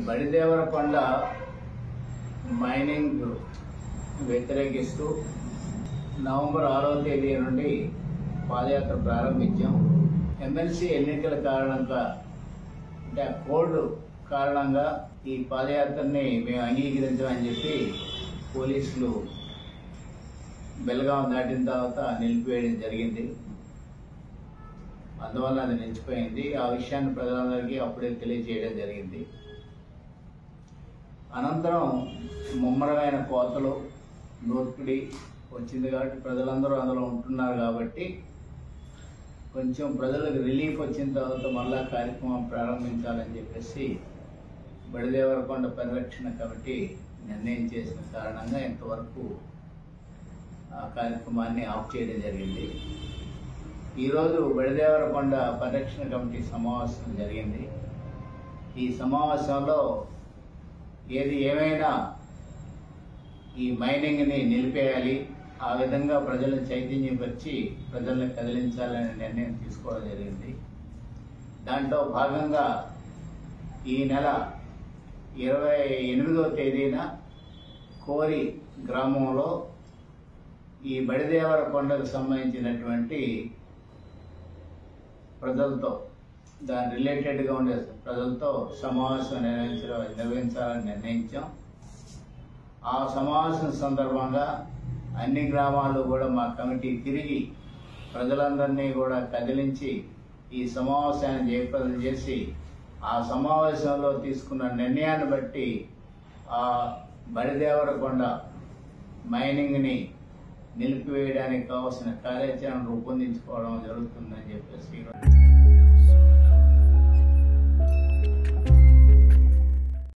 Badidevarakonda mining వ్యతిరేకిస్తూ November 6వ తేదీ నుండి పాదయాత్ర ప్రారంభించాం. ఎమ్మెల్సీ ఎన్నికల కారణంగా అంటే కోడ్ కారణంగా ఈ పాదయాత్రని మేము అంగీకరించామని చెప్పి పోలీసులు బెల్గాం దాటిన తర్వాత నిలిపివేయడం జరిగింది. అందువల్ల అది నిలిచిపోయింది. ఆ విషయాన్ని ప్రజలందరికీ అప్పుడే తెలియజేయడం జరిగింది. అనంతరం ముమ్మరమైన కోతలు నూర్పిడి వచ్చింది కాబట్టి ప్రజలందరూ అందులో ఉంటున్నారు కాబట్టి కొంచెం ప్రజలకు రిలీఫ్ వచ్చిన తర్వాత మళ్ళా కార్యక్రమం ప్రారంభించాలని చెప్పేసి బడిదేవరకొండ పరిరక్షణ కమిటీ నిర్ణయం చేసిన కారణంగా ఇంతవరకు ఆ కార్యక్రమాన్ని ఆఫ్ చేయడం జరిగింది. ఈరోజు బడిదేవరకొండ పరిరక్షణ కమిటీ సమావేశం జరిగింది. ఈ సమావేశంలో ఏది ఏమైనా ఈ మైనింగ్ని నిలిపేయాలి, ఆ విధంగా ప్రజలను చైతన్యపరిచి ప్రజల్ని కదిలించాలనే నిర్ణయం తీసుకోవడం జరిగింది. దాంట్లో భాగంగా ఈ నెల 28వ తేదీన కోరి గ్రామంలో ఈ బడిదేవరకొండకు సంబంధించినటువంటి ప్రజలతో దాని రిలేటెడ్గా ఉండే ప్రజలతో సమావేశం నిర్వహించాలని నిర్ణయించాం. ఆ సమావేశం సందర్భంగా అన్ని గ్రామాలు కూడా మా కమిటీ తిరిగి ప్రజలందరినీ కూడా కదిలించి ఈ సమావేశాన్ని జయప్రదం చేసి ఆ సమావేశంలో తీసుకున్న నిర్ణయాన్ని బట్టి ఆ బడిదేవరకొండ మైనింగ్ని నిలిపివేయడానికి కావాల్సిన కార్యాచరణ రూపొందించుకోవడం జరుగుతుందని చెప్పేసి